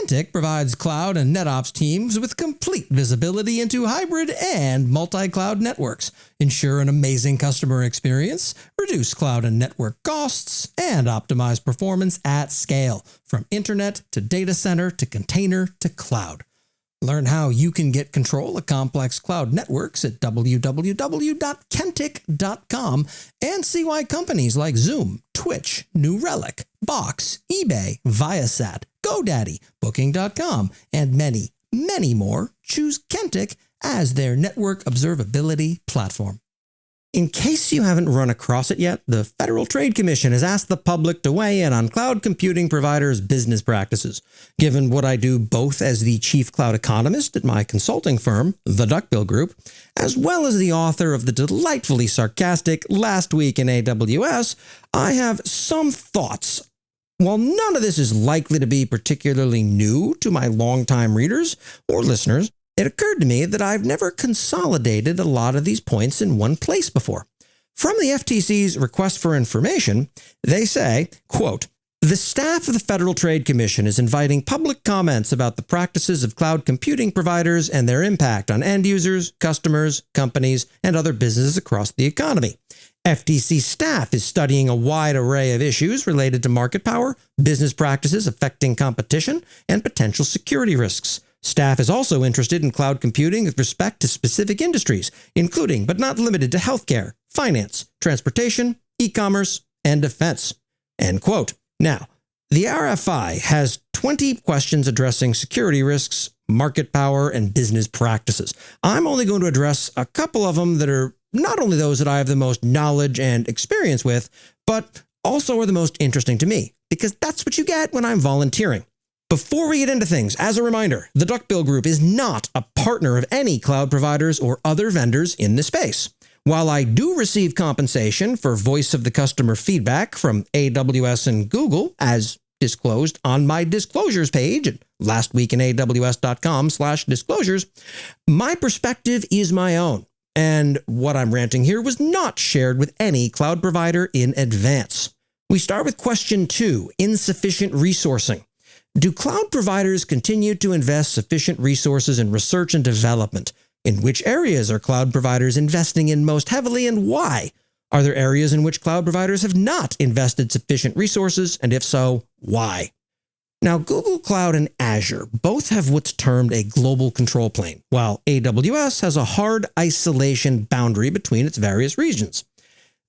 Kentic provides cloud and NetOps teams with complete visibility into hybrid and multi-cloud networks, ensure an amazing customer experience, reduce cloud and network costs, and optimize performance at scale, from internet to data center to container to cloud. Learn how you can get control of complex cloud networks at www.kentic.com and see why companies like Zoom, Twitch, New Relic, Box, eBay, Viasat, GoDaddy, Booking.com, and many, many more choose Kentic as their network observability platform. In case you haven't run across it yet, the Federal Trade Commission has asked the public to weigh in on cloud computing providers' business practices. Given what I do both as the chief cloud economist at my consulting firm, the Duckbill Group, as well as the author of the delightfully sarcastic Last Week in AWS, I have some thoughts. While none of this is likely to be particularly new to my longtime readers or listeners, it occurred to me that I've never consolidated a lot of these points in one place before. From the FTC's request for information, they say, quote, "The staff of the Federal Trade Commission is inviting public comments about the practices of cloud computing providers and their impact on end users, customers, companies, and other businesses across the economy. FTC staff is studying a wide array of issues related to market power, business practices affecting competition, and potential security risks. Staff is also interested in cloud computing with respect to specific industries, including but not limited to healthcare, finance, transportation, e-commerce, and defense." End quote. Now, the RFI has 20 questions addressing security risks, market power, and business practices. I'm only going to address a couple of them that are not only those that I have the most knowledge and experience with, but also are the most interesting to me, because that's what you get when I'm volunteering. Before we get into things, as a reminder, the Duckbill Group is not a partner of any cloud providers or other vendors in the space. While I do receive compensation for voice of the customer feedback from AWS and Google, as disclosed on my disclosures page at lastweekinaws.com/disclosures, my perspective is my own. And what I'm ranting here was not shared with any cloud provider in advance. We start with question 2, insufficient resourcing. Do cloud providers continue to invest sufficient resources in research and development? In which areas are cloud providers investing in most heavily, and why? Are there areas in which cloud providers have not invested sufficient resources, and if so, why? Now, Google Cloud and Azure both have what's termed a global control plane, while AWS has a hard isolation boundary between its various regions.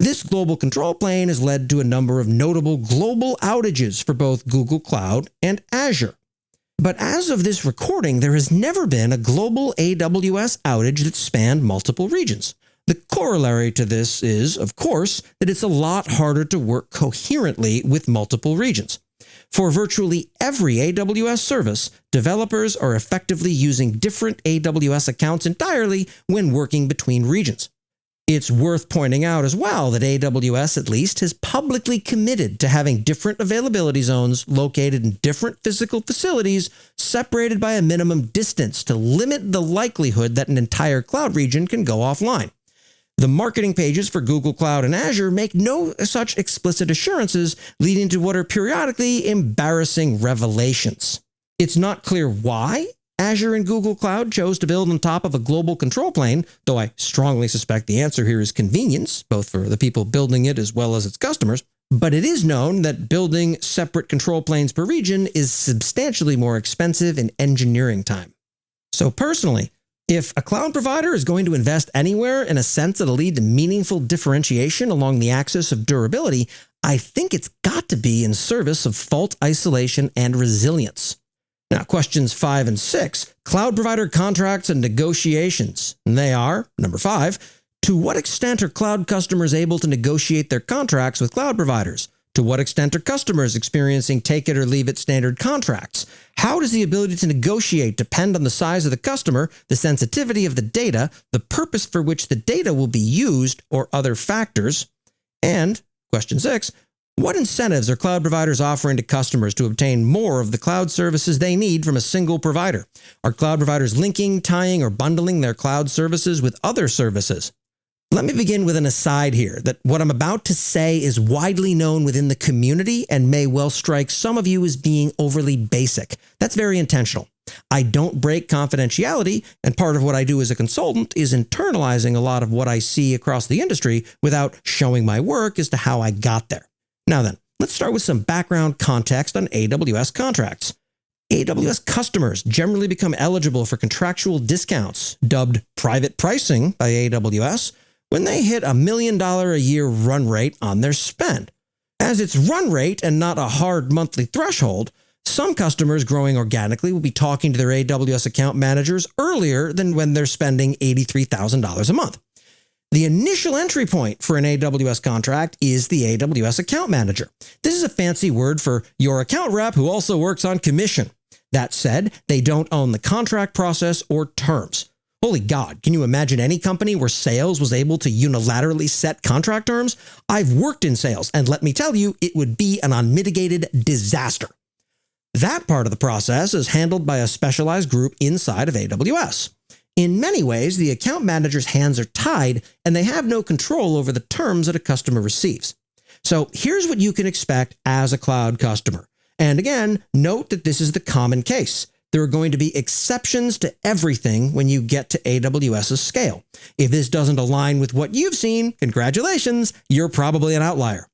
This global control plane has led to a number of notable global outages for both Google Cloud and Azure. But as of this recording, there has never been a global AWS outage that spanned multiple regions. The corollary to this is, of course, that it's a lot harder to work coherently with multiple regions. For virtually every AWS service, developers are effectively using different AWS accounts entirely when working between regions. It's worth pointing out as well that AWS, at least, has publicly committed to having different availability zones located in different physical facilities separated by a minimum distance to limit the likelihood that an entire cloud region can go offline. The marketing pages for Google Cloud and Azure make no such explicit assurances, leading to what are periodically embarrassing revelations. It's not clear why Azure and Google Cloud chose to build on top of a global control plane, though I strongly suspect the answer here is convenience, both for the people building it as well as its customers. But it is known that building separate control planes per region is substantially more expensive in engineering time. So personally, if a cloud provider is going to invest anywhere in a sense that'll lead to meaningful differentiation along the axis of durability, I think it's got to be in service of fault isolation and resilience. Now, questions 5 and 6, cloud provider contracts and negotiations. And they are, number 5, to what extent are cloud customers able to negotiate their contracts with cloud providers? To what extent are customers experiencing take-it-or-leave-it standard contracts? How does the ability to negotiate depend on the size of the customer, the sensitivity of the data, the purpose for which the data will be used, or other factors? And, question 6, what incentives are cloud providers offering to customers to obtain more of the cloud services they need from a single provider? Are cloud providers linking, tying, or bundling their cloud services with other services? Let me begin with an aside here that what I'm about to say is widely known within the community and may well strike some of you as being overly basic. That's very intentional. I don't break confidentiality, and part of what I do as a consultant is internalizing a lot of what I see across the industry without showing my work as to how I got there. Now then, let's start with some background context on AWS contracts. AWS customers generally become eligible for contractual discounts, dubbed private pricing by AWS, when they hit $1 million a year run rate on their spend. As it's run rate and not a hard monthly threshold, some customers growing organically will be talking to their AWS account managers earlier than when they're spending $83,000 a month. The initial entry point for an AWS contract is the AWS account manager. This is a fancy word for your account rep who also works on commission. That said, they don't own the contract process or terms. Holy God, can you imagine any company where sales was able to unilaterally set contract terms? I've worked in sales, and let me tell you, it would be an unmitigated disaster. That part of the process is handled by a specialized group inside of AWS. In many ways, the account manager's hands are tied, and they have no control over the terms that a customer receives. So here's what you can expect as a cloud customer. And again, note that this is the common case. There are going to be exceptions to everything when you get to AWS's scale. If this doesn't align with what you've seen, congratulations, you're probably an outlier.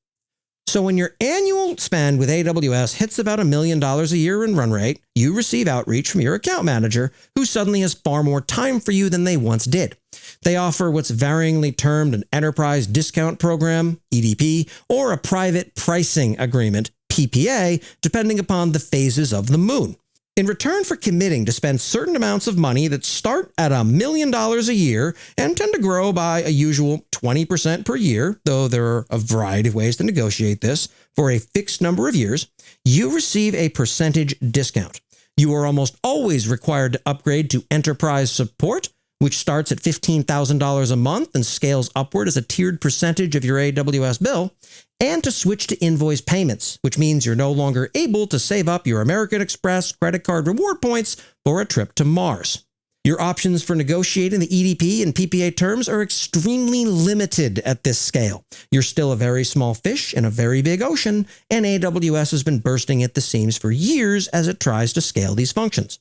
So when your annual spend with AWS hits about $1 million a year in run rate, you receive outreach from your account manager, who suddenly has far more time for you than they once did. They offer what's varyingly termed an enterprise discount program, EDP, or a private pricing agreement, PPA, depending upon the phases of the moon. In return for committing to spend certain amounts of money that start at $1 million a year and tend to grow by a usual 20% per year, though there are a variety of ways to negotiate this, for a fixed number of years, you receive a percentage discount. You are almost always required to upgrade to enterprise support, which starts at $15,000 a month and scales upward as a tiered percentage of your AWS bill, and to switch to invoice payments, which means you're no longer able to save up your American Express credit card reward points for a trip to Mars. Your options for negotiating the EDP and PPA terms are extremely limited at this scale. You're still a very small fish in a very big ocean, and AWS has been bursting at the seams for years as it tries to scale these functions.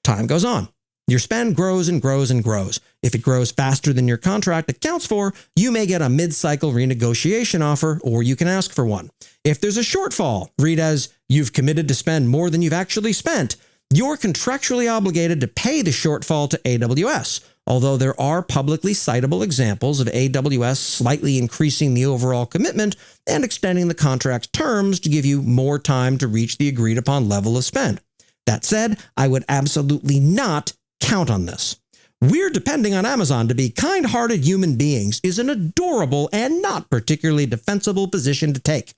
Time goes on. Your spend grows and grows and grows. If it grows faster than your contract accounts for, you may get a mid-cycle renegotiation offer, or you can ask for one. If there's a shortfall, read as you've committed to spend more than you've actually spent, you're contractually obligated to pay the shortfall to AWS, although there are publicly citable examples of AWS slightly increasing the overall commitment and extending the contract's terms to give you more time to reach the agreed upon level of spend. That said, I would absolutely not count on this. We're depending on Amazon to be kind-hearted human beings is an adorable and not particularly defensible position to take.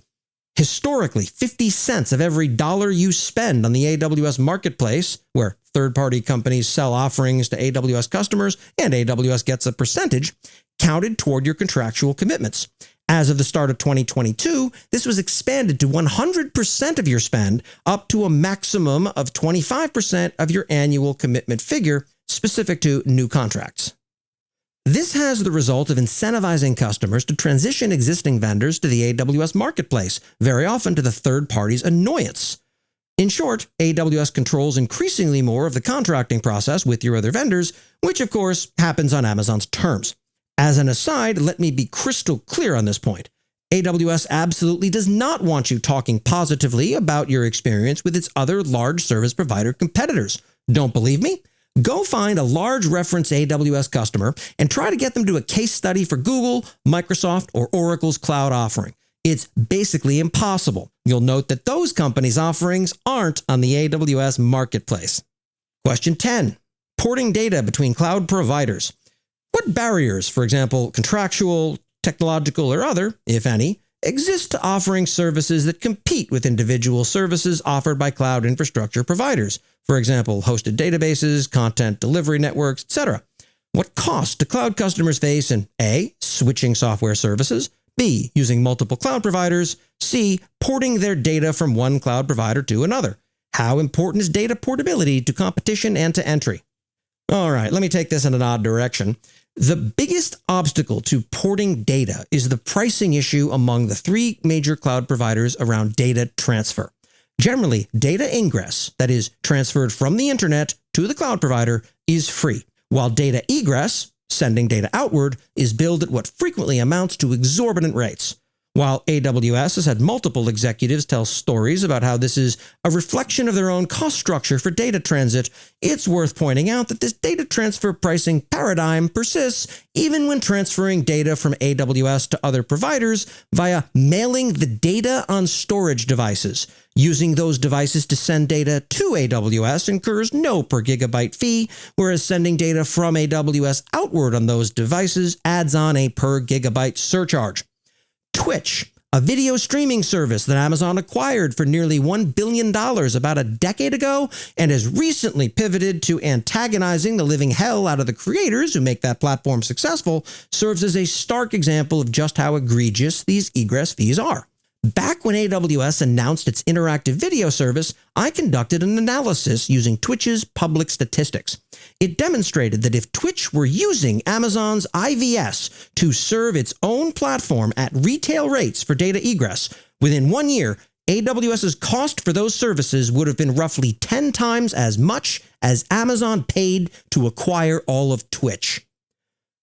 Historically, 50 cents of every dollar you spend on the AWS marketplace, where third-party companies sell offerings to AWS customers and AWS gets a percentage, counted toward your contractual commitments. As of the start of 2022, this was expanded to 100% of your spend, up to a maximum of 25% of your annual commitment figure, specific to new contracts. This has the result of incentivizing customers to transition existing vendors to the AWS marketplace, very often to the third party's annoyance. In short, AWS controls increasingly more of the contracting process with your other vendors, which of course happens on Amazon's terms. As an aside, let me be crystal clear on this point. AWS absolutely does not want you talking positively about your experience with its other large service provider competitors. Don't believe me? Go find a large reference AWS customer and try to get them to a case study for Google, Microsoft, or Oracle's cloud offering. It's basically impossible. You'll note that those companies' offerings aren't on the AWS marketplace. Question 10. Porting data between cloud providers. What barriers, for example, contractual, technological, or other, if any, exist to offering services that compete with individual services offered by cloud infrastructure providers? For example, hosted databases, content delivery networks, etc. What cost do cloud customers face in A, switching software services, B, using multiple cloud providers, C, porting their data from one cloud provider to another? How important is data portability to competition and to entry? All right, let me take this in an odd direction. The biggest obstacle to porting data is the pricing issue among the three major cloud providers around data transfer. Generally, data ingress, that is, transferred from the internet to the cloud provider, is free, while data egress, sending data outward, is billed at what frequently amounts to exorbitant rates. While AWS has had multiple executives tell stories about how this is a reflection of their own cost structure for data transit, it's worth pointing out that this data transfer pricing paradigm persists even when transferring data from AWS to other providers via mailing the data on storage devices. Using those devices to send data to AWS incurs no per gigabyte fee, whereas sending data from AWS outward on those devices adds on a per gigabyte surcharge. Twitch, a video streaming service that Amazon acquired for nearly $1 billion about a decade ago and has recently pivoted to antagonizing the living hell out of the creators who make that platform successful, serves as a stark example of just how egregious these egress fees are. Back when AWS announced its interactive video service, I conducted an analysis using Twitch's public statistics. It demonstrated that if Twitch were using Amazon's IVS to serve its own platform at retail rates for data egress, within 1 year, AWS's cost for those services would have been roughly 10 times as much as Amazon paid to acquire all of Twitch.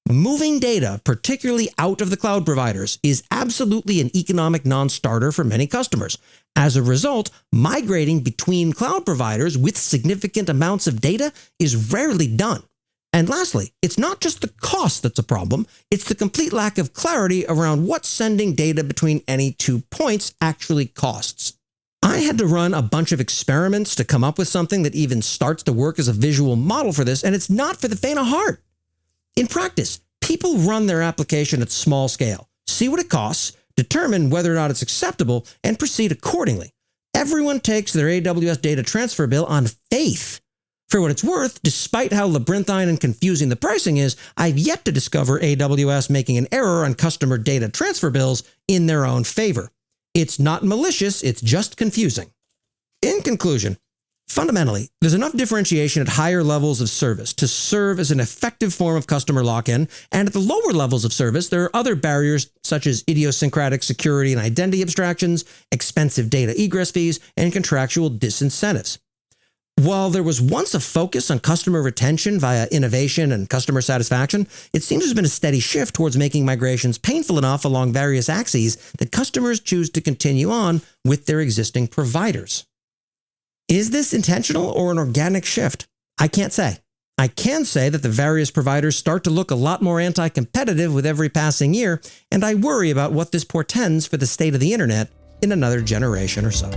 Moving data, particularly out of the cloud providers, is absolutely an economic non-starter for many customers. As a result, migrating between cloud providers with significant amounts of data is rarely done. And lastly, it's not just the cost that's a problem, it's the complete lack of clarity around what sending data between any 2 points actually costs. I had to run a bunch of experiments to come up with something that even starts to work as a visual model for this, and it's not for the faint of heart. In practice, people run their application at small scale, see what it costs, determine whether or not it's acceptable, and proceed accordingly. Everyone takes their AWS data transfer bill on faith. For what it's worth, despite how labyrinthine and confusing the pricing is, I've yet to discover AWS making an error on customer data transfer bills in their own favor. It's not malicious, it's just confusing. In conclusion, fundamentally, there's enough differentiation at higher levels of service to serve as an effective form of customer lock-in, and at the lower levels of service, there are other barriers such as idiosyncratic security and identity abstractions, expensive data egress fees, and contractual disincentives. While there was once a focus on customer retention via innovation and customer satisfaction, it seems there's been a steady shift towards making migrations painful enough along various axes that customers choose to continue on with their existing providers. Is this intentional or an organic shift? I can't say. I can say that the various providers start to look a lot more anti-competitive with every passing year, and I worry about what this portends for the state of the internet in another generation or so.